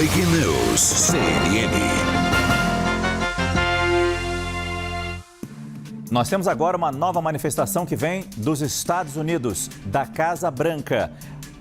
Breaking News, CNN. Nós temos agora uma nova manifestação que vem dos Estados Unidos, da Casa Branca.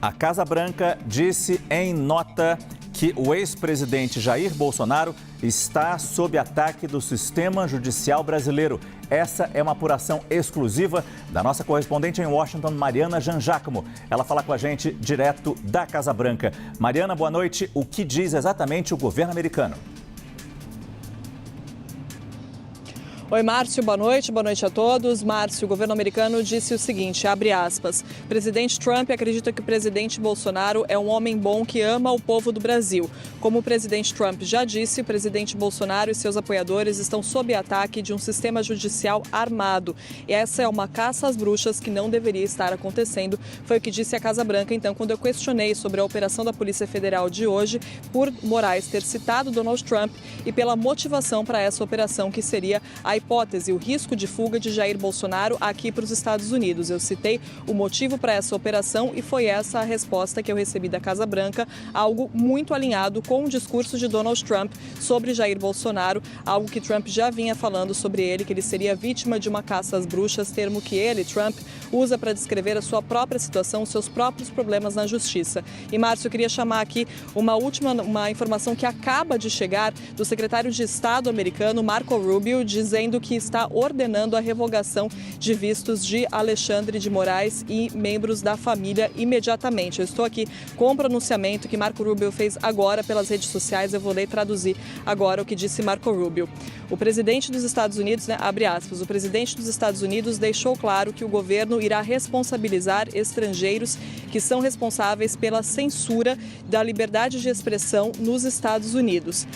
A Casa Branca disse em nota que o ex-presidente Jair Bolsonaro está sob ataque do sistema judicial brasileiro. Essa é uma apuração exclusiva da nossa correspondente em Washington, Mariana Jangiacomo. Ela fala com a gente direto da Casa Branca. Mariana, boa noite. O que diz exatamente o governo americano? Oi, Márcio, boa noite a todos. Márcio, o governo americano disse o seguinte, abre aspas, presidente Trump acredita que o presidente Bolsonaro é um homem bom que ama o povo do Brasil. Como o presidente Trump já disse, o presidente Bolsonaro e seus apoiadores estão sob ataque de um sistema judicial armado. E essa é uma caça às bruxas que não deveria estar acontecendo, foi o que disse a Casa Branca, então, quando eu questionei sobre a operação da Polícia Federal de hoje, por Moraes ter citado Donald Trump e pela motivação para essa operação, que seria a hipótese, o risco de fuga de Jair Bolsonaro aqui para os Estados Unidos. Eu citei o motivo para essa operação e foi essa a resposta que eu recebi da Casa Branca, algo muito alinhado com o discurso de Donald Trump sobre Jair Bolsonaro, algo que Trump já vinha falando sobre ele, que ele seria vítima de uma caça às bruxas, termo que ele, Trump, usa para descrever a sua própria situação, os seus próprios problemas na justiça. E, Márcio, eu queria chamar aqui uma informação que acaba de chegar do secretário de Estado americano, Marco Rubio, dizendo que está ordenando a revogação de vistos de Alexandre de Moraes e membros da família imediatamente. Eu estou aqui com o pronunciamento que Marco Rubio fez agora pelas redes sociais. Eu vou ler e traduzir agora o que disse Marco Rubio. O presidente dos Estados Unidos, abre aspas, o presidente dos Estados Unidos deixou claro que o governo irá responsabilizar estrangeiros que são responsáveis pela censura da liberdade de expressão nos Estados Unidos.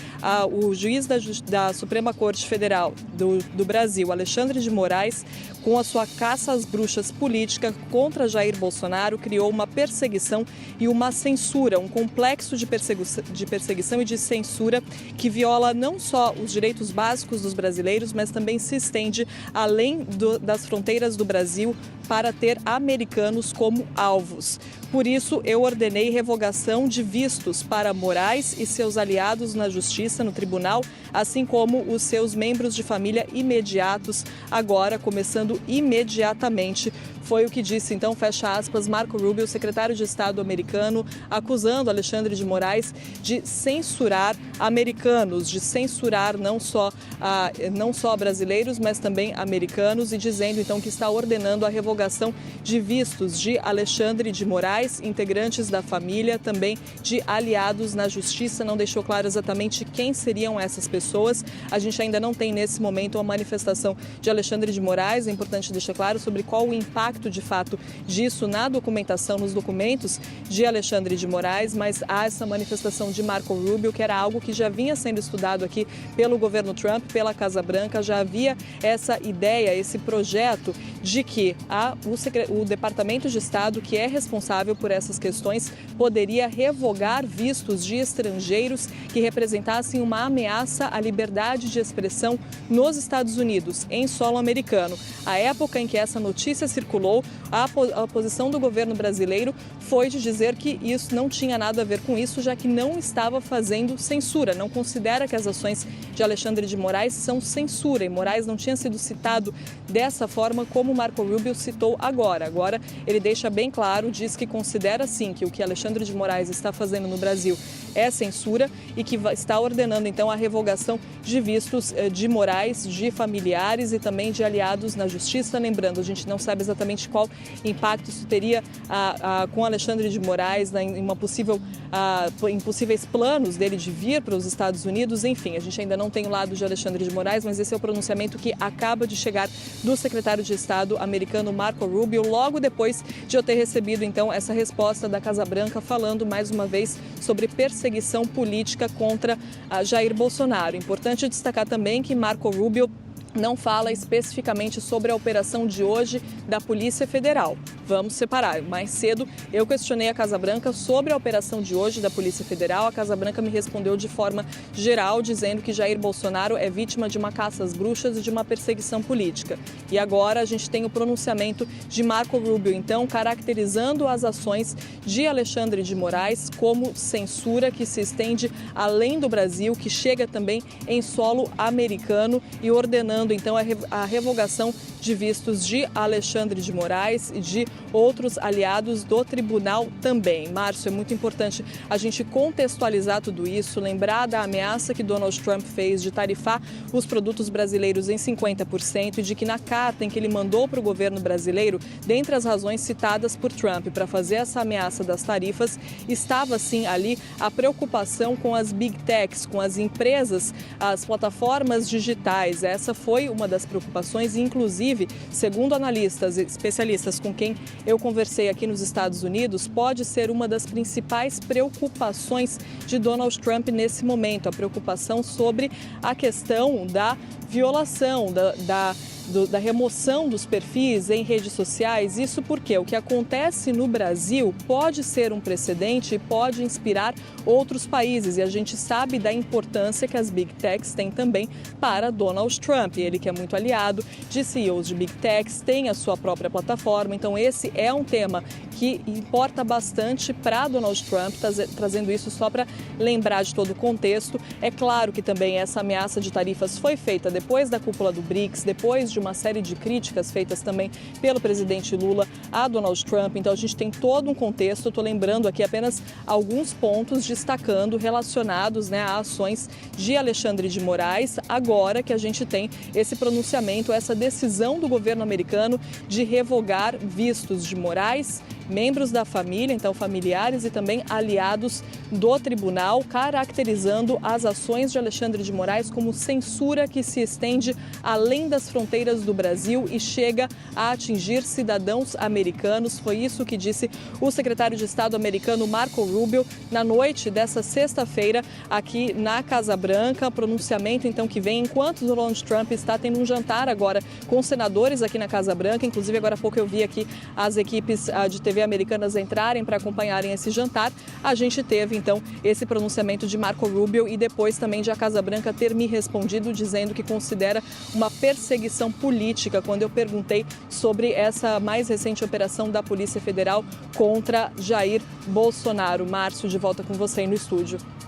O juiz da Suprema Corte Federal do Brasil, Alexandre de Moraes, com a sua caça às bruxas política contra Jair Bolsonaro, criou uma perseguição e uma censura, um complexo de perseguição e de censura que viola não só os direitos básicos dos brasileiros, mas também se estende além das fronteiras do Brasil para ter americanos como alvos. Por isso, eu ordenei revogação de vistos para Moraes e seus aliados na Justiça, no Tribunal, assim como os seus membros de família imediatos, agora começando imediatamente. Foi o que disse, então, fecha aspas, Marco Rubio, secretário de Estado americano, acusando Alexandre de Moraes de censurar americanos, de censurar não só brasileiros, mas também americanos, e dizendo, então, que está ordenando a revogação de vistos de Alexandre de Moraes, integrantes da família, também de aliados na Justiça. Não deixou claro exatamente quem seriam essas pessoas. A gente ainda não tem, nesse momento, uma manifestação de Alexandre de Moraes. É importante deixar claro sobre qual o impacto de fato disso na documentação, nos documentos de Alexandre de Moraes, mas há essa manifestação de Marco Rubio, que era algo que já vinha sendo estudado aqui pelo governo Trump, pela Casa Branca. Já havia essa ideia, esse projeto de que o Departamento de Estado, que é responsável por essas questões, poderia revogar vistos de estrangeiros que representassem uma ameaça à liberdade de expressão nos Estados Unidos, em solo americano. À época em que essa notícia circulou, a posição do governo brasileiro foi de dizer que isso não tinha nada a ver com isso, já que não estava fazendo censura, não considera que as ações de Alexandre de Moraes são censura, e Moraes não tinha sido citado dessa forma como Marco Rubio citou agora. Agora ele deixa bem claro, diz que considera sim que o que Alexandre de Moraes está fazendo no Brasil é censura e que está ordenando então a revogação de vistos de Moraes, de familiares e também de aliados na Justiça. Lembrando, a gente não sabe exatamente qual impacto isso teria com Alexandre de Moraes, em possíveis planos dele de vir para os Estados Unidos. Enfim, a gente ainda não tem o lado de Alexandre de Moraes, mas esse é o pronunciamento que acaba de chegar do secretário de Estado americano Marco Rubio, logo depois de eu ter recebido então essa resposta da Casa Branca, falando mais uma vez sobre perseguição política contra Jair Bolsonaro. Importante destacar também que Marco Rubio não fala especificamente sobre a operação de hoje da Polícia Federal. vamos separar. Mais cedo, eu questionei a Casa Branca sobre a operação de hoje da Polícia Federal. A Casa Branca me respondeu de forma geral, dizendo que Jair Bolsonaro é vítima de uma caça às bruxas e de uma perseguição política. E agora a gente tem o pronunciamento de Marco Rubio, então, caracterizando as ações de Alexandre de Moraes como censura que se estende além do Brasil, que chega também em solo americano e ordenando, então, a revogação de vistos de Alexandre de Moraes e de outros aliados do tribunal também. Márcio, é muito importante a gente contextualizar tudo isso, lembrar da ameaça que Donald Trump fez de tarifar os produtos brasileiros em 50% e de que na carta em que ele mandou para o governo brasileiro, dentre as razões citadas por Trump para fazer essa ameaça das tarifas, estava sim ali a preocupação com as big techs, com as empresas, as plataformas digitais. Essa foi uma das preocupações, inclusive, segundo analistas e especialistas com quem eu conversei aqui nos Estados Unidos, pode ser uma das principais preocupações de Donald Trump nesse momento, a preocupação sobre a questão da violação, da remoção dos perfis em redes sociais. Isso porque o que acontece no Brasil pode ser um precedente e pode inspirar outros países. E a gente sabe da importância que as Big Techs têm também para Donald Trump. Ele que é muito aliado de CEOs de Big Techs, tem a sua própria plataforma. Então esse é um tema que importa bastante para Donald Trump, trazendo isso só para lembrar de todo o contexto. É claro que também essa ameaça de tarifas foi feita depois da cúpula do BRICS, depois de uma série de críticas feitas também pelo presidente Lula a Donald Trump. Então a gente tem todo um contexto. Estou lembrando aqui apenas alguns pontos destacando relacionados, a ações de Alexandre de Moraes, agora que a gente tem esse pronunciamento, essa decisão do governo americano de revogar vistos de Moraes, membros da família, então familiares e também aliados do tribunal, caracterizando as ações de Alexandre de Moraes como censura que se estende além das fronteiras do Brasil e chega a atingir cidadãos americanos. Foi isso que disse o secretário de Estado americano Marco Rubio na noite dessa sexta-feira aqui na Casa Branca. Pronunciamento então que vem enquanto Donald Trump está tendo um jantar agora com senadores aqui na Casa Branca. Inclusive agora há pouco eu vi aqui as equipes de TV americanas entrarem para acompanharem esse jantar. A gente teve então esse pronunciamento de Marco Rubio e depois também de a Casa Branca ter me respondido dizendo que considera uma perseguição política quando eu perguntei sobre essa mais recente operação da Polícia Federal contra Jair Bolsonaro. Márcio, de volta com você aí no estúdio.